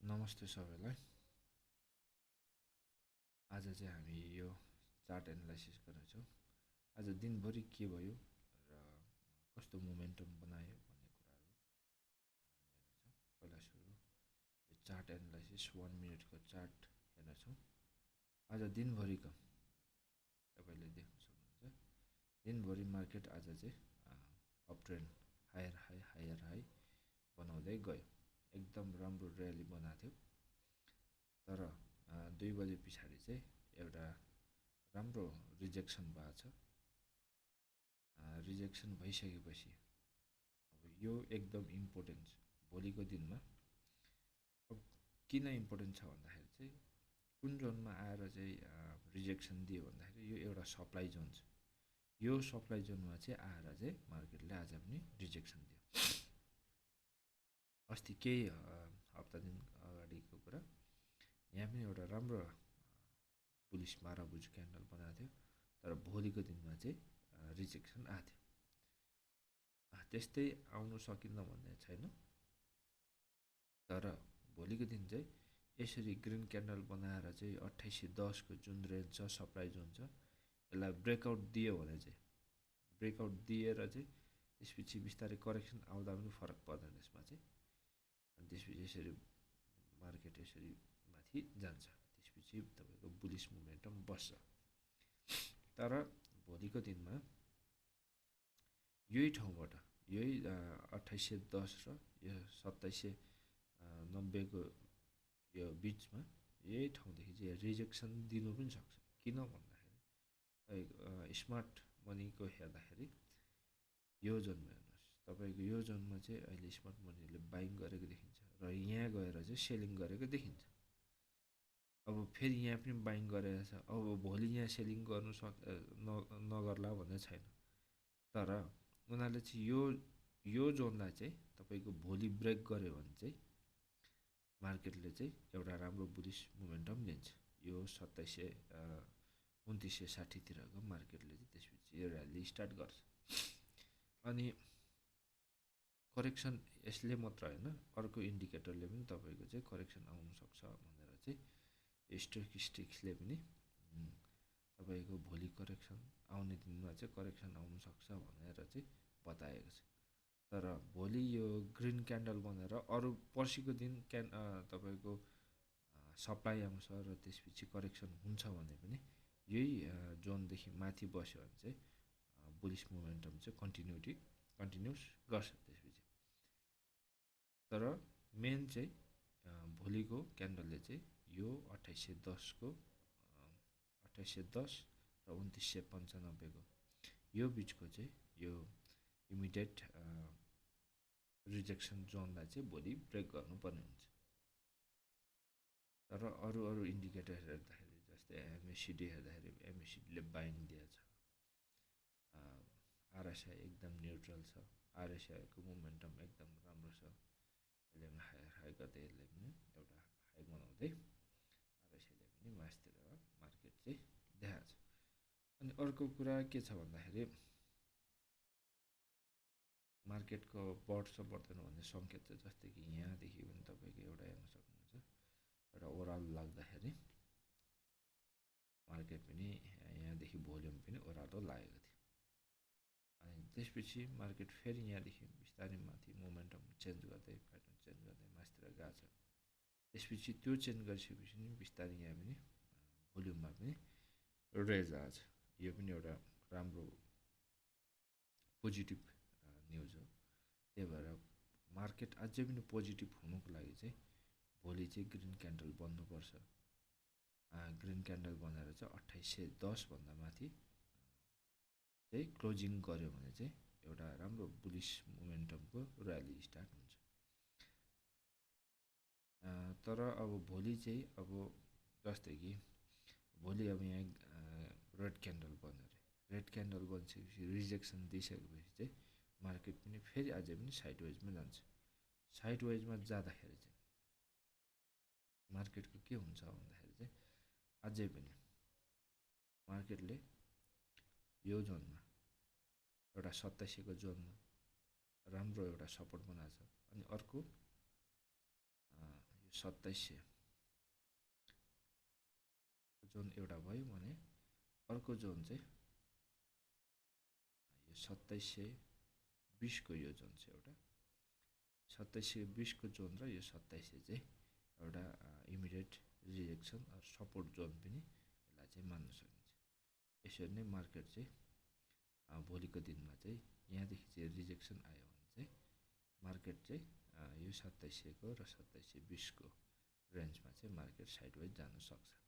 नमस्ते सबैलाई। आज चाहिँ हामी यो चार्ट एनालाइसिस गर्नेछौँ। आज दिनभरि के भयो र कस्तो मोमेन्टम बनायो भन्ने कुराहरू हेर्नेछौँ। पहिला सुरु यो चार्ट एनालाइसिस 1 मिनटको चार्ट हेर्नेछौँ। आज दिनभरिको तपाईले देख्न सक्नुहुन्छ। दिनभरि मार्केट आज चाहिँ अप ट्रेन्ड हायर हाई बनाउँदै गयो। एकदम राम्रो र्याली बनाएको थियो। तर 2 बजे पछाडि चाहिँ एउटा राम्रो रिजेक्सन भएको छ। रिजेक्सन भइसकेपछि अब यो एकदम इम्पोर्टेन्ट छ भोलिको दिनमा। अब किन इम्पोर्टेन्ट छ भन्दाखेरि चाहिँ कुन जोनमा आएर चाहिँ रिजेक्सन दियो भन्दाखेरि यो एउटा सप्लाई जोन छ। यो सप्लाई जोनमा चाहिँ आएर चाहिँ मार्केटले आज पनि रिजेक्सन दियो। अस्ति केही हप्ता दिन अगाडिको कुरा, यहाँ पनि एउटा राम्रो बुलिस 12 बुज क्यान्डल बनाएको थियो। तर भोलिको दिनमा चाहिँ रिजेक्सन आएको थियो। त्यस्तै आउनु सकिन्न भन्ने छैन। तर भोलिको दिन चाहिँ यसरी ग्रिन क्यान्डल बनाएर चाहिँ 2810 को जुन रेन्ज छ सप्लाई जोन छ, यसलाई ब्रेकआउट दियो भने चाहिँ ब्रेकआउट दिएर चाहिँ त्यसपछि बिस्तारै करेक्सन आउँदा पनि फरक पर्दैन त्यसमा चाहिँ। अनि त्यसपछि यसरी मार्केट यसरी माथि जान्छ। त्यसपछि तपाईको बुलिस मोमेन्टम बस्छ। तर भोलिको दिनमा यही ठाउँबाट यही 2810 र यो 2790 को यो बीचमा यही ठाउँदेखि चाहिँ रिजेक्सन दिनु पनि सक्छ। किन भन्दाखेरि स्मार्ट मनीको हेर्दाखेरि यो जोनमा हेर्नुहोस्, तपाईको यो जोनमा चाहिँ अहिले स्मार्ट मनीले बाइङ गरेको देखिन्छ र यहाँ गएर चाहिँ सेलिङ गरेको देखिन्छ। अब फेरि यहाँ पनि बाइङ गरेको छ। अब भोलि यहाँ सेलिङ गर्नु नगर्ला भन्ने छैन। तर उनीहरूले चाहिँ यो जोनलाई चाहिँ तपाईको भोलि ब्रेक गर्यो भने चाहिँ मार्केटले चाहिँ एउटा राम्रो बुलिस मोमेन्टम लिन्छ। यो 2960 तिरको मार्केटले चाहिँ त्यसपछि यो र्याली स्टार्ट गर्छ। अनि करेक्सन यसले मात्र हैन, अर्को इन्डिकेटरले पनि तपाईको चाहिँ करेक्सन आउन सक्छ भनेर चाहिँ स्टोकिस्टिक्सले पनि तपाईको भोलि करेक्सन आउने दिनमा चाहिँ करेक्सन आउन सक्छ भनेर चाहिँ बताएको छ। तर भोलि यो ग्रिन क्यान्डल बनेर अरु पर्सिको दिन तपाईको सप्लाई आउँछ र त्यसपछि करेक्सन हुन्छ भने पनि यही जोनदेखि माथि बस्यो भने चाहिँ बुलिस मोमेन्टम चाहिँ कन्टिन्युस गर्छ त्यसपछि। तर मेन चाहिँ भोलिको क्यान्डलले चाहिँ यो 2810 को 2810 र 2995 को यो बीचको चाहिँ यो इमिडिएट रिजेक्सन जोनलाई चाहिँ भोलि ब्रेक गर्नुपर्ने हुन्छ। तर अरु इन्डिकेटर हेर्दाखेरि जस्तै एमएसिडी हेर्दाखेरि एमएसिडीले बाइङ दिएको छ। आरएसआई एकदम न्यूट्रल छ। आरएसआई को मोमेन्टम एकदम राम्रो छ। यसले पनि हायर हाई गर्दै यसले पनि एउटा हाई बनाउँदै आरएसआईले पनि मास्तिर मार्केट चाहिँ देखाएको छ। अनि अर्को कुरा के छ भन्दाखेरि मार्केटको बढ्छ बढ्दैन भन्ने संकेत चाहिँ जस्तै कि यहाँदेखि पनि तपाईको एउटा हेर्न सक्नुहुन्छ। एउटा ओभरअल लाग्दाखेरि मार्केट पनि यहाँदेखि भोल्युम पनि ओह्रालो लागेको थियो। अनि त्यसपछि मार्केट फेरि यहाँदेखि बिस्तारै माथि मोमेन्टम चेन्ज गर्दै प्याटर्न चेन्ज गर्दै मास्तिर गएको छ। त्यसपछि त्यो चेन्ज गरिसकेपछि नि बिस्तारै यहाँ पनि भोल्युममा पनि रेज आएको छ। यो पनि एउटा राम्रो पोजिटिभ न्युज हो। त्यही भएर मार्केट अझै पनि पोजिटिभ हुनुको लागि चाहिँ भोलि चाहिँ ग्रिन क्यान्डल बन्नुपर्छ। ग्रिन क्यान्डल बनेर चाहिँ 2810 भन्दा माथि चाहिँ क्लोजिङ गर्यो भने चाहिँ एउटा राम्रो बुलिस मोमेन्टमको र्याली स्टार्ट हुन्छ। तर अब भोलि चाहिँ अब जस्तै कि भोलि अब यहाँ रेड क्यान्डल बन्यो रे। रेड क्यान्डल बनिसकेपछि रिजेक्सन दिइसकेपछि चाहिँ मार्केट पनि फेरि अझै पनि साइडवेजमा जान्छ। साइडवेजमा जाँदाखेरि चाहिँ मार्केटको के हुन्छ भन्दाखेरि चाहिँ अझै पनि मार्केटले यो जोनमा एउटा 2700 को जोनमा राम्रो एउटा सपोर्ट बनाएको छ। अनि अर्को यो 2700 जोन एउटा भयो भने अर्को जोन चाहिँ यो 2720 को यो जोन चाहिँ एउटा 2720 को जोन र यो 2700 चाहिँ एउटा immediate rejection or support zone पनि यसलाई चाहिँ मान्न सकिन्छ। यसरी नै मार्केट चाहिँ भोलिको दिनमा चाहिँ यहाँदेखि चाहिँ रिजेक्सन आयो भने चाहिँ मार्केट चाहिँ यो 2700 को र 2720 को रेन्जमा चाहिँ मार्केट साइडवाइज जान सक्छ।